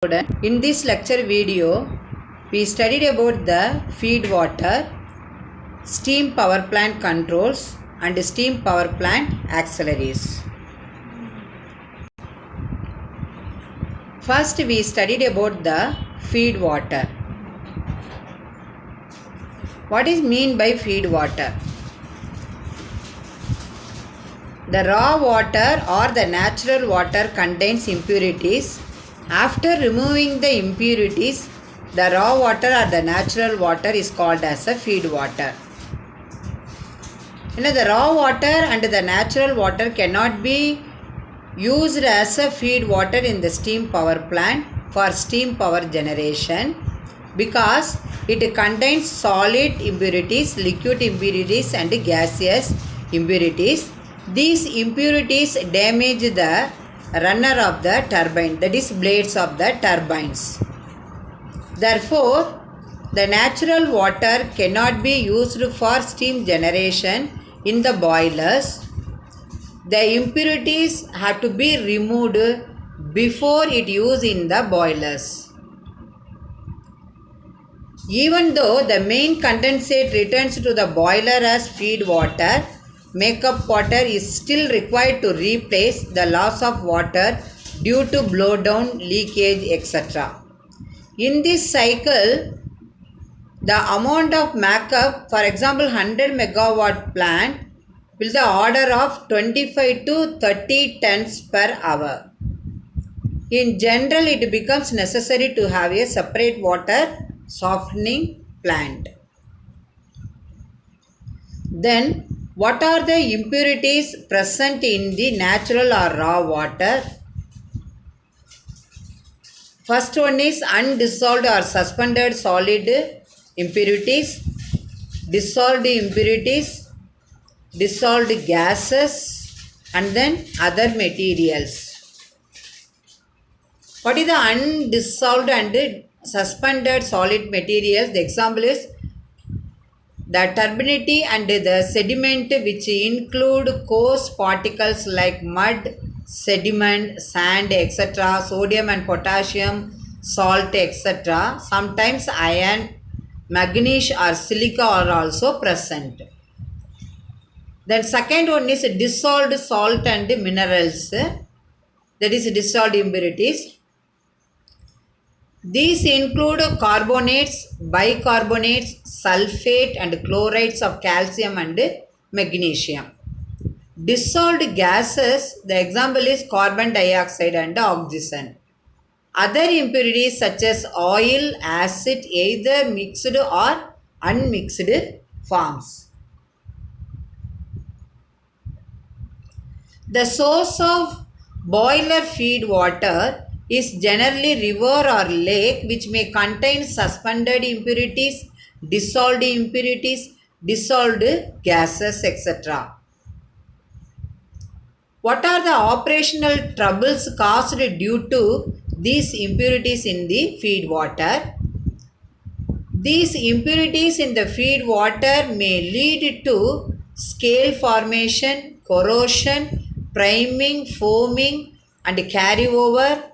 In this lecture video, we studied about the feed water, steam power plant controls and steam power plant auxiliaries. First, we studied about the feed water. What is mean by feed water? The raw water or the natural water contains impurities. After removing the impurities, the raw water or the natural water is called as a feed water. The raw water and the natural water cannot be used as a feed water in the steam power plant for steam power generation because it contains solid impurities, liquid impurities and gaseous impurities. These impurities damage the runner of the turbine, that is blades of the turbines. Therefore, the natural water cannot be used for steam generation in the boilers. The impurities have to be removed before it used in the boilers. Even though the main condensate returns to the boiler as feed water, makeup water is still required to replace the loss of water due to blowdown, leakage, etc. In this cycle, the amount of makeup, for example 100 megawatt plant, will the order of 25 to 30 tons per hour. In general, it becomes necessary to have a separate water softening plant. Then, what are the impurities present in the natural or raw water? First one is undissolved or suspended solid impurities, dissolved impurities, dissolved gases and then other materials. What is the undissolved and suspended solid materials? The example is the turbidity and the sediment, which include coarse particles like mud, sediment, sand, etc., sodium and potassium, salt, etc. Sometimes iron, manganese or silica are also present. Then second one is dissolved salt and minerals, that is dissolved impurities. These include carbonates, bicarbonates, sulfate and chlorides of calcium and magnesium. Dissolved gases, the example is carbon dioxide and oxygen. Other impurities such as oil, acid, either mixed or unmixed forms. The source of boiler feed water is generally river or lake, which may contain suspended impurities, dissolved gases, etc. What are the operational troubles caused due to these impurities in the feed water? These impurities in the feed water may lead to scale formation, corrosion, priming, foaming and carryover.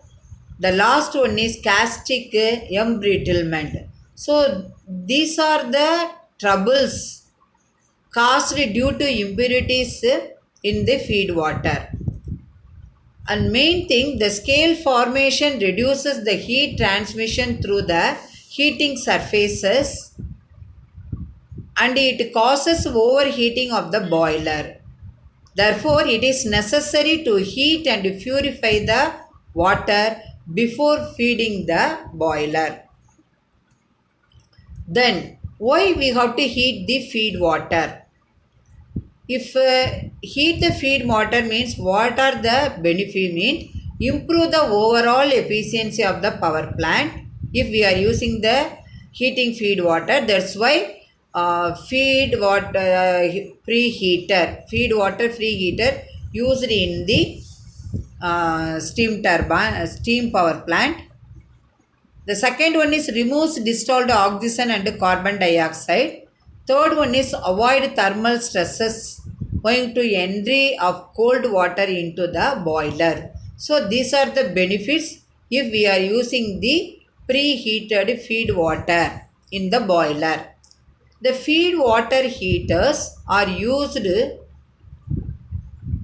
The last one is caustic embrittlement. So these are the troubles caused due to impurities in the feed water. And main thing, the scale formation reduces the heat transmission through the heating surfaces and it causes overheating of the boiler. Therefore, it is necessary to heat and purify the water before feeding the boiler. Then, why we have to heat the feed water? If heat the feed water means what are the benefit means? Improve the overall efficiency of the power plant if we are using the heating feed water. That's why feed water preheater used in the steam turbine, steam power plant. The second one is removes dissolved oxygen and carbon dioxide. Third one is avoid thermal stresses owing to entry of cold water into the boiler. So these are the benefits if we are using the preheated feed water in the boiler. The feed water heaters are used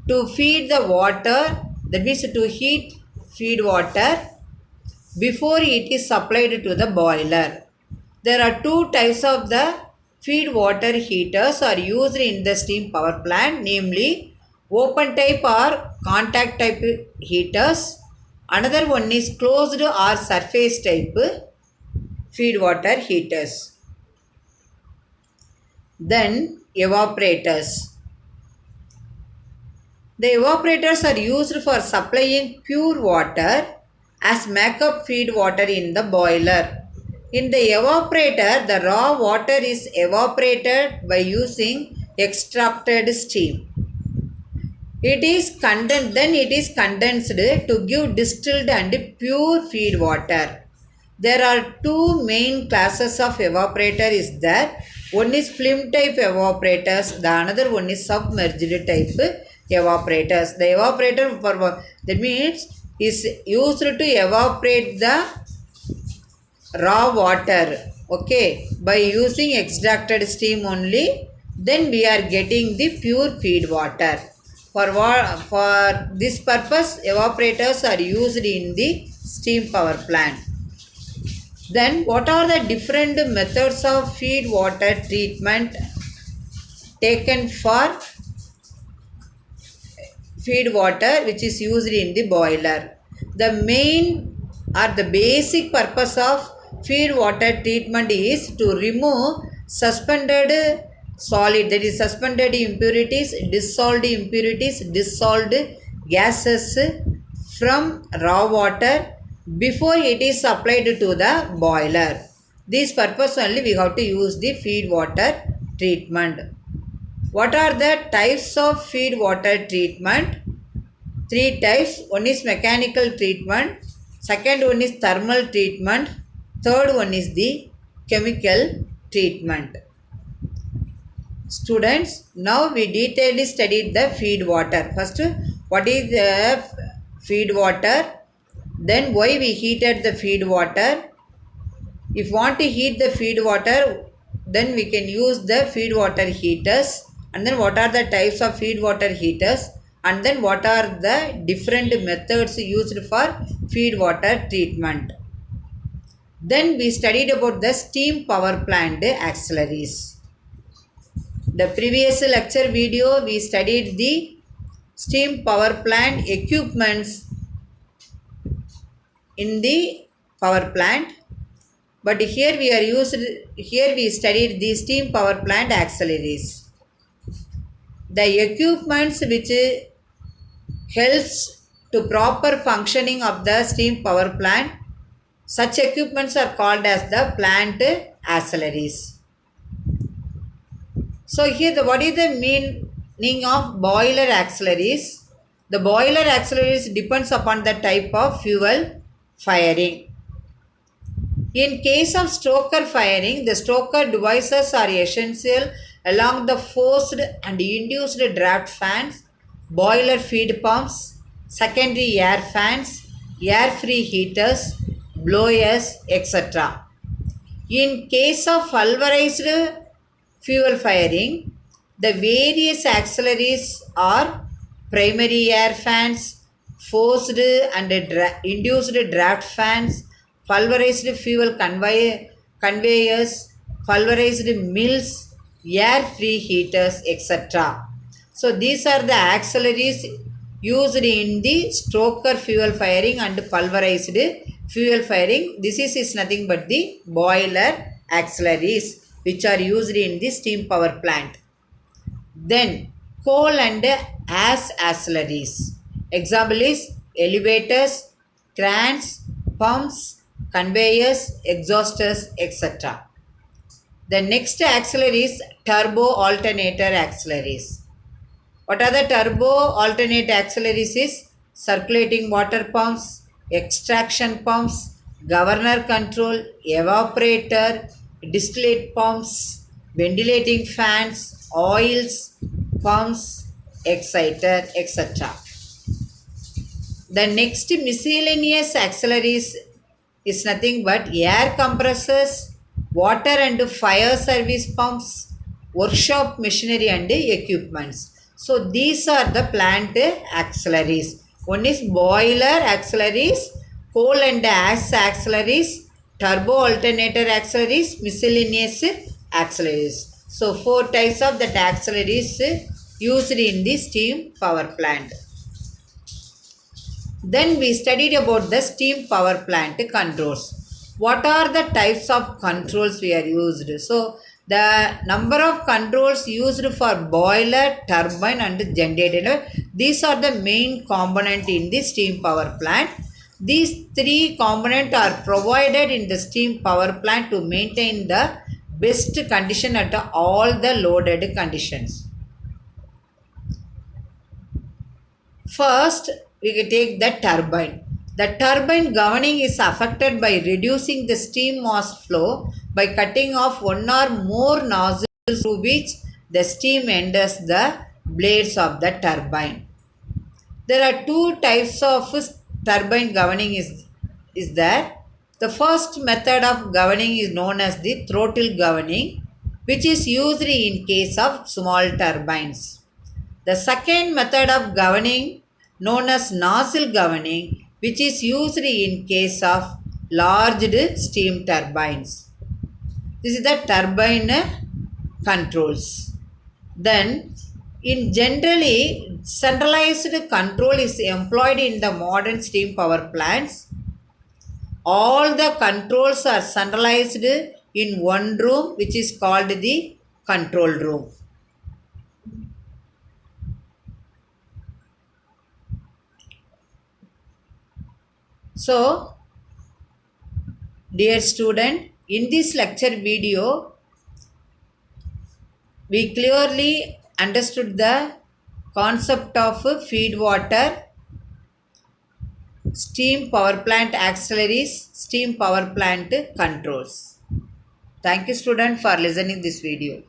to feed the water, that means to heat feed water before it is supplied to the boiler. There are two types of the feed water heaters are used in the steam power plant, namely open type or contact type heaters. Another one is closed or surface type feed water heaters. Then evaporators. The evaporators are used for supplying pure water as makeup feed water in the boiler. In the evaporator, the raw water is evaporated by using extracted steam. It is condensed to give distilled and pure feed water. There are two main classes of evaporator is there. One is film type evaporators, the another one is submerged type evaporators. The evaporator for that means is used to evaporate the raw water, okay, by using extracted steam only. Then we are getting the pure feed water. For this purpose, evaporators are used in the steam power plant. Then what are the different methods of feed water treatment taken for feed water which is used in the boiler? The main or the basic purpose of feed water treatment is to remove suspended solid, that is suspended impurities, dissolved gases from raw water before it is supplied to the boiler. This purpose only we have to use the feed water treatment. What are the types of feed water treatment? Three types. One is mechanical treatment, second one is thermal treatment, third one is the chemical treatment. Students, now we detailedly studied the feed water. First, what is the feed water? Then why we heated the feed water? If want to heat the feed water, then we can use the feed water heaters. And then what are the types of feed water heaters? And then what are the different methods used for feed water treatment? Then we studied about the steam power plant auxiliaries. The previous lecture video we studied the steam power plant equipments in the power plant, but here we studied the steam power plant auxiliaries. The equipments which helps to proper functioning of the steam power plant, such equipments are called as the plant auxiliaries. So here what is the meaning of boiler auxiliaries? The boiler auxiliaries depends upon the type of fuel firing. In case of stoker firing, the stoker devices are essential along the forced and induced draft fans, boiler feed pumps, secondary air fans, air-free heaters, blowers, etc. In case of pulverized fuel firing, the various auxiliaries are primary air fans, forced and induced draft fans, pulverized fuel conveyors, pulverized mills, air-free heaters, etc. So these are the auxiliaries used in the stoker fuel firing and pulverized fuel firing. This is nothing but the boiler auxiliaries which are used in the steam power plant. Then coal and ash auxiliaries. Example is elevators, crans, pumps, conveyors, exhausters, etc. The next auxiliary is turbo alternator auxiliaries. What are the turbo alternate auxiliaries is circulating water pumps, extraction pumps, governor control, evaporator, distillate pumps, ventilating fans, oils, pumps, exciter, etc. The next miscellaneous auxiliaries is nothing but air compressors, water and fire service pumps, workshop machinery and equipments. So these are the plant auxiliaries. One is boiler auxiliaries, coal and ash auxiliaries, turbo alternator auxiliaries, miscellaneous auxiliaries. So four types of the auxiliaries used in the steam power plant. Then we studied about the steam power plant controls. What are the types of controls we are used? So the number of controls used for boiler, turbine and generator, these are the main component in the steam power plant. These three components are provided in the steam power plant to maintain the best condition at all the loaded conditions. First, we can take the turbine. The turbine governing is affected by reducing the steam mass flow by cutting off one or more nozzles through which the steam enters the blades of the turbine. There are two types of turbine governing is there. The first method of governing is known as the throttle governing, which is used in case of small turbines. The second method of governing, known as nozzle governing, which is used in case of large steam turbines. This is the turbine controls. Then, in generally, centralized control is employed in the modern steam power plants. All the controls are centralized in one room, which is called the control room. So, dear student, in this lecture video, we clearly understood the concept of feed water, steam power plant auxiliaries, steam power plant controls. Thank you student for listening this video.